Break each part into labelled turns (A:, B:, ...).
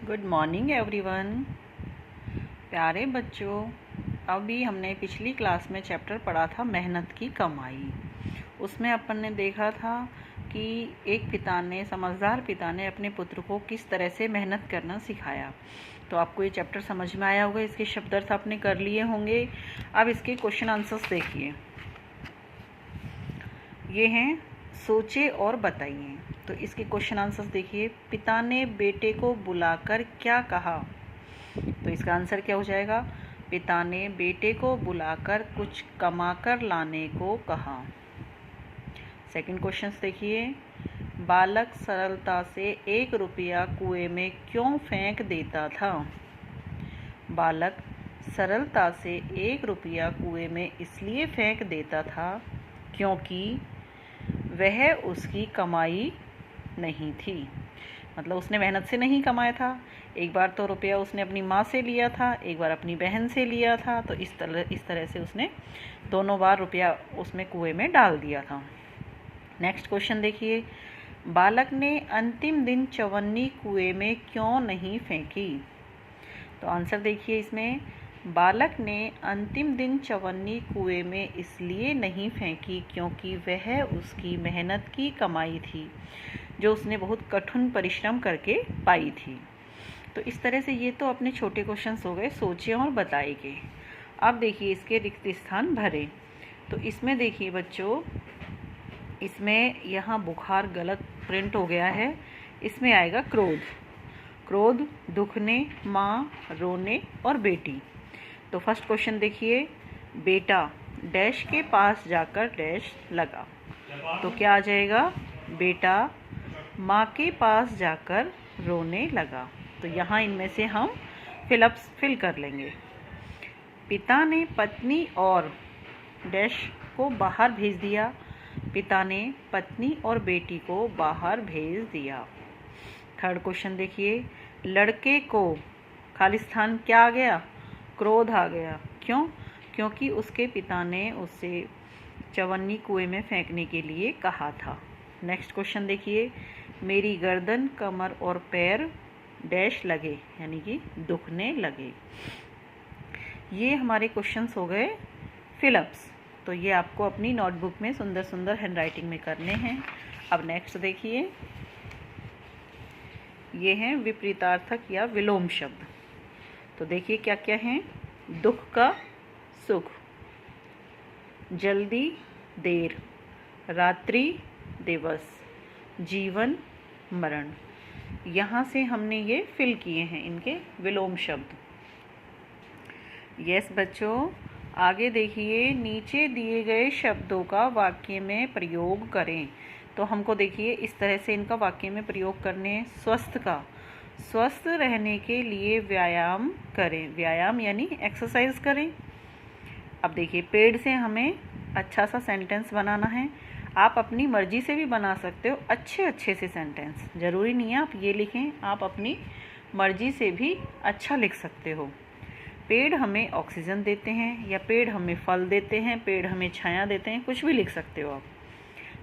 A: Good morning everyone. प्यारे बच्चों, अभी हमने पिछली क्लास में चैप्टर पढ़ा था मेहनत की कमाई। उसमें अपन ने देखा था कि एक समझदार पिता ने अपने पुत्र को किस तरह से मेहनत करना सिखाया। तो आपको ये चैप्टर समझ में आया होगा, इसके शब्द अर्थ आपने कर लिए होंगे। अब इसके क्वेश्चन आंसर्स देखिए, ये हैं सोचे और बताइए। तो इसके क्वेश्चन आंसर्स देखिए। पिता ने बेटे को बुलाकर क्या कहा? तो इसका आंसर क्या हो जाएगा? पिता ने बेटे को बुलाकर कुछ कमाकर लाने को कहा। सेकंड क्वेश्चन देखिए। बालक सरलता से 1 रुपया कुएं में क्यों फेंक देता था? बालक सरलता से 1 रुपया कुएं में इसलिए फेंक देता था क्योंकि वह उसकी कमाई नहीं थी। मतलब उसने मेहनत से नहीं कमाया था। एक बार तो रुपया उसने अपनी माँ से लिया था, एक बार अपनी बहन से लिया था। तो इस तरह से उसने दोनों बार रुपया उसमें कुएं में डाल दिया था। नेक्स्ट क्वेश्चन देखिए। बालक ने अंतिम दिन चवन्नी कुएं में क्यों नहीं फेंकी? तो आंसर देखिए इसमें। बालक ने अंतिम दिन चवन्नी कुएं में इसलिए नहीं फेंकी क्योंकि वह उसकी मेहनत की कमाई थी, जो उसने बहुत कठिन परिश्रम करके पाई थी। तो इस तरह से ये तो अपने छोटे क्वेश्चंस हो गए, सोचे और बताए के। अब देखिए इसके रिक्त स्थान भरे। तो इसमें देखिए बच्चों, इसमें यहाँ बुखार गलत प्रिंट हो गया है। इसमें आएगा क्रोध। क्रोध, दुखने, माँ, रोने और बेटी। तो फर्स्ट क्वेश्चन देखिए। बेटा डैश के पास जाकर डैश लगा। तो क्या आ जाएगा? बेटा माँ के पास जाकर रोने लगा। तो यहाँ इनमें से हम फिल कर लेंगे। पिता ने पत्नी और डैश को बाहर भेज दिया। पिता ने पत्नी और बेटी को बाहर भेज दिया। थर्ड क्वेश्चन देखिए। लड़के को खाली स्थान क्या आ गया? क्रोध आ गया। क्यों? क्योंकि उसके पिता ने उसे चवन्नी कुएं में फेंकने के लिए कहा था। नेक्स्ट क्वेश्चन देखिए। मेरी गर्दन, कमर और पैर डैश लगे, यानी कि दुखने लगे। ये हमारे क्वेश्चंस हो गए फिलअप्स। तो ये आपको अपनी नोटबुक में सुंदर सुंदर हैंडराइटिंग में करने हैं। अब नेक्स्ट देखिए, ये हैं विपरीतार्थक या विलोम शब्द। तो देखिए क्या क्या हैं। दुख का सुख, जल्दी देर, रात्रि दिवस, जीवन मरण। यहाँ से हमने ये फिल किए हैं इनके विलोम शब्द। यस बच्चों, आगे देखिए। नीचे दिए गए शब्दों का वाक्य में प्रयोग करें। तो हमको देखिए इस तरह से इनका वाक्य में प्रयोग करने। स्वस्थ का, स्वस्थ रहने के लिए व्यायाम करें। व्यायाम यानी एक्सरसाइज करें। अब देखिए, पेड़ से हमें अच्छा सा सेंटेंस बनाना है। आप अपनी मर्जी से भी बना सकते हो अच्छे से सेंटेंस। ज़रूरी नहीं है आप ये लिखें, आप अपनी मर्जी से भी अच्छा लिख सकते हो। पेड़ हमें ऑक्सीजन देते हैं, या पेड़ हमें फल देते हैं, पेड़ हमें छाया देते हैं, कुछ भी लिख सकते हो आप।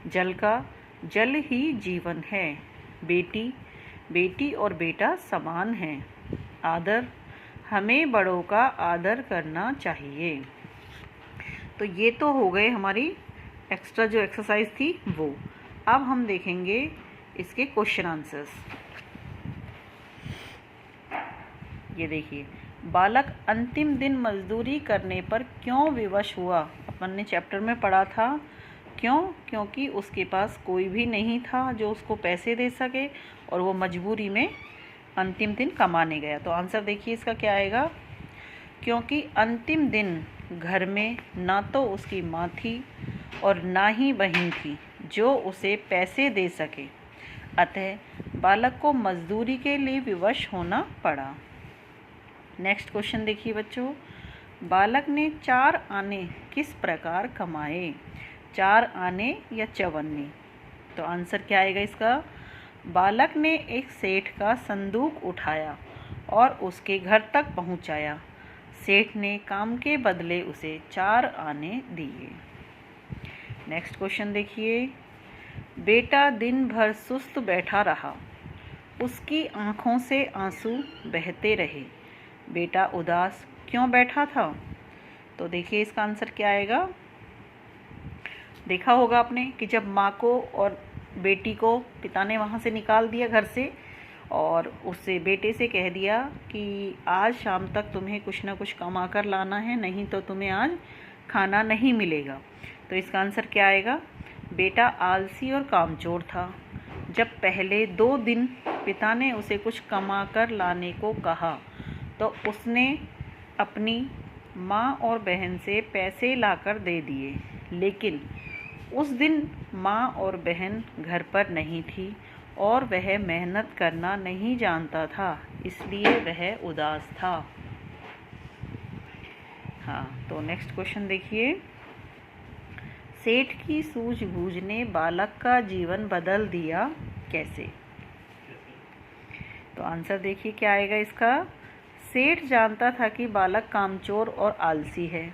A: जल का, जल ही जीवन है। बेटी, बेटी और बेटा समान हैं। आदर, हमें बड़ों का आदर करना चाहिए। तो ये तो हो गए हमारी एक्स्ट्रा जो एक्सरसाइज थी वो। अब हम देखेंगे इसके क्वेश्चन आंसर्स। ये देखिए। बालक अंतिम दिन मजदूरी करने पर क्यों विवश हुआ? अपन ने चैप्टर में पढ़ा था। क्यों? क्योंकि उसके पास कोई भी नहीं था जो उसको पैसे दे सके, और वो मजबूरी में अंतिम दिन कमाने गया। तो आंसर देखिए इसका क्या आएगा। क्योंकि अंतिम दिन घर में ना तो उसकी माँ थी और ना ही बहन थी जो उसे पैसे दे सके, अतः बालक को मजदूरी के लिए विवश होना पड़ा। नेक्स्ट क्वेश्चन देखिए बच्चों। बालक ने 4 आने किस प्रकार कमाए? 4 आने या चवन्नी। तो आंसर क्या आएगा इसका। बालक ने एक सेठ का संदूक उठाया और उसके घर तक पहुंचाया। सेठ ने काम के बदले उसे 4 आने दिए। नेक्स्ट क्वेश्चन देखिए। बेटा दिन भर सुस्त बैठा रहा। उसकी आँखों से आंसू बहते रहे। बेटा उदास क्यों बैठा था? तो देखिए इसका आंसर क्या आएगा। देखा होगा आपने कि जब माँ को और बेटी को पिता ने वहाँ से निकाल दिया घर से, और उससे बेटे से कह दिया कि आज शाम तक तुम्हें कुछ ना कुछ कमा कर लाना है, नहीं तो तुम्हें आज खाना नहीं मिलेगा। तो इसका आंसर क्या आएगा। बेटा आलसी और कामचोर था। जब पहले 2 दिन पिता ने उसे कुछ कमा कर लाने को कहा तो उसने अपनी माँ और बहन से पैसे लाकर दे दिए, लेकिन उस दिन माँ और बहन घर पर नहीं थी और वह मेहनत करना नहीं जानता था, इसलिए वह उदास था। हाँ, तो नेक्स्ट क्वेश्चन देखिए। सेठ की सूझबूझ ने बालक का जीवन बदल दिया, कैसे? तो आंसर देखिए क्या आएगा इसका। सेठ जानता था कि बालक कामचोर और आलसी है,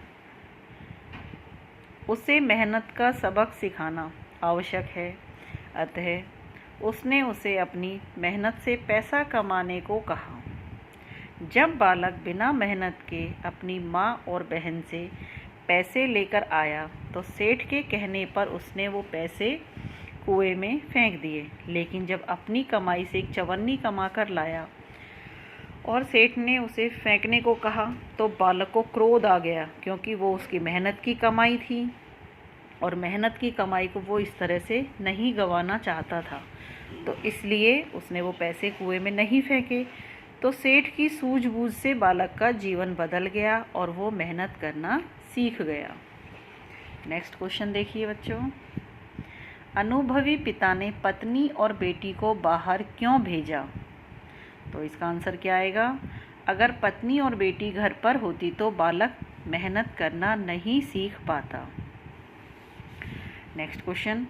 A: उसे मेहनत का सबक सिखाना आवश्यक है, अतः उसने उसे अपनी मेहनत से पैसा कमाने को कहा। जब बालक बिना मेहनत के अपनी माँ और बहन से पैसे लेकर आया तो सेठ के कहने पर उसने वो पैसे कुएं में फेंक दिए, लेकिन जब अपनी कमाई से एक चवन्नी कमा कर लाया और सेठ ने उसे फेंकने को कहा तो बालक को क्रोध आ गया, क्योंकि वो उसकी मेहनत की कमाई थी और मेहनत की कमाई को वो इस तरह से नहीं गंवाना चाहता था, तो इसलिए उसने वो पैसे कुएं में नहीं फेंके। तो सेठ की सूझबूझ से बालक का जीवन बदल गया और वो मेहनत करना सीख गया। नेक्स्ट क्वेश्चन देखिए बच्चों। अनुभवी पिता ने पत्नी और बेटी को बाहर क्यों भेजा? तो इसका आंसर क्या आएगा। अगर पत्नी और बेटी घर पर होती तो बालक मेहनत करना नहीं सीख पाता। Next question.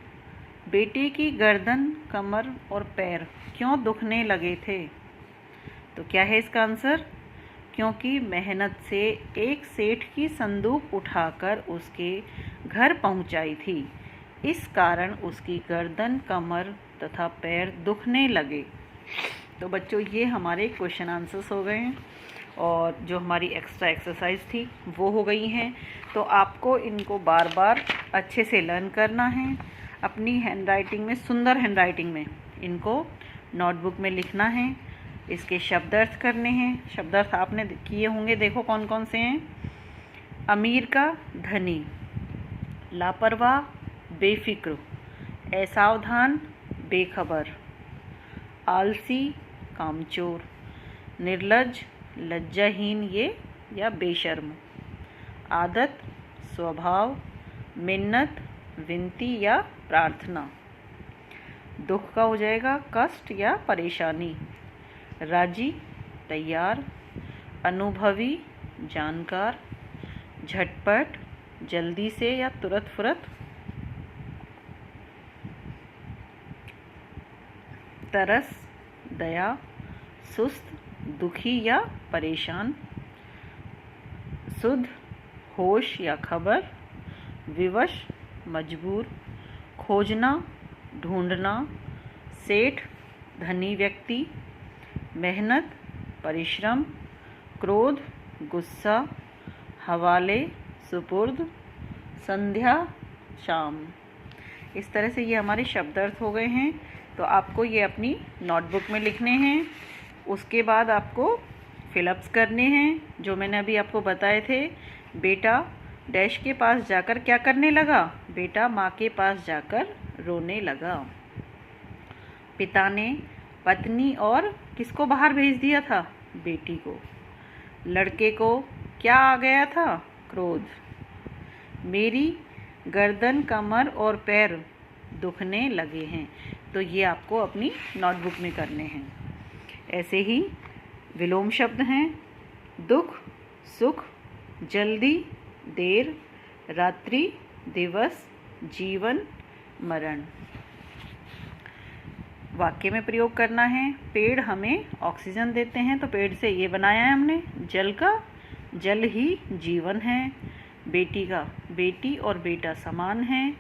A: बेटे की गर्दन, कमर और पैर क्यों दुखने लगे थे? तो क्या है इसका आंसर। क्योंकि मेहनत से एक सेठ की संदूक उठाकर उसके घर पहुंचाई थी, इस कारण उसकी गर्दन, कमर तथा पैर दुखने लगे। तो बच्चों ये हमारे क्वेश्चन आंसर्स हो गए हैं और जो हमारी एक्स्ट्रा एक्सरसाइज थी वो हो गई हैं। तो आपको इनको बार बार अच्छे से लर्न करना है। अपनी हैंडराइटिंग में, सुंदर हैंडराइटिंग में इनको नोटबुक में लिखना है। इसके शब्दार्थ करने हैं। शब्दार्थ आपने किए होंगे, देखो कौन कौन से हैं। अमीर का धनी, लापरवाह बेफिक्र, असावधान बेखबर, आलसी कामचोर, निर्लज्ज लज्जाहीन ये या बेशर्म, आदत स्वभाव, मिन्नत विनती या प्रार्थना, दुख का हो जाएगा कष्ट या परेशानी, राजी तैयार, अनुभवी जानकार, झटपट जल्दी से या तुरंत फुरत, तरस दया, सुस्त दुखी या परेशान, सुध होश या खबर, विवश मजबूर, खोजना ढूंढना, सेठ धनी व्यक्ति, मेहनत परिश्रम, क्रोध गुस्सा, हवाले सुपुर्द, संध्या शाम। इस तरह से ये हमारे शब्दार्थ हो गए हैं। तो आपको ये अपनी नोटबुक में लिखने हैं। उसके बाद आपको फिलअप्स करने हैं जो मैंने अभी आपको बताए थे। बेटा डैश के पास जाकर क्या करने लगा? बेटा माँ के पास जाकर रोने लगा। पिता ने पत्नी और किसको बाहर भेज दिया था? बेटी को। लड़के को क्या आ गया था? क्रोध। मेरी गर्दन, कमर और पैर दुखने लगे हैं। तो ये आपको अपनी नोटबुक में करने हैं। ऐसे ही विलोम शब्द हैं। दुख, सुख, जल्दी, देर, रात्रि, दिवस, जीवन, मरण। वाक्य में प्रयोग करना है। पेड़ हमें ऑक्सीजन देते हैं, तो पेड़ से ये बनाया है हमने। जल का, जल ही जीवन है। बेटी का, बेटी और बेटा समान हैं।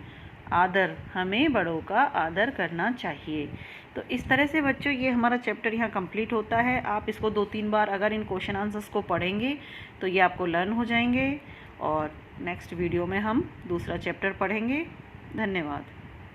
A: आदर, हमें बड़ों का आदर करना चाहिए। तो इस तरह से बच्चों ये हमारा चैप्टर यहाँ कंप्लीट होता है। आप इसको 2-3 बार अगर इन क्वेश्चन आंसर्स को पढ़ेंगे तो ये आपको लर्न हो जाएंगे, और नेक्स्ट वीडियो में हम दूसरा चैप्टर पढ़ेंगे। धन्यवाद।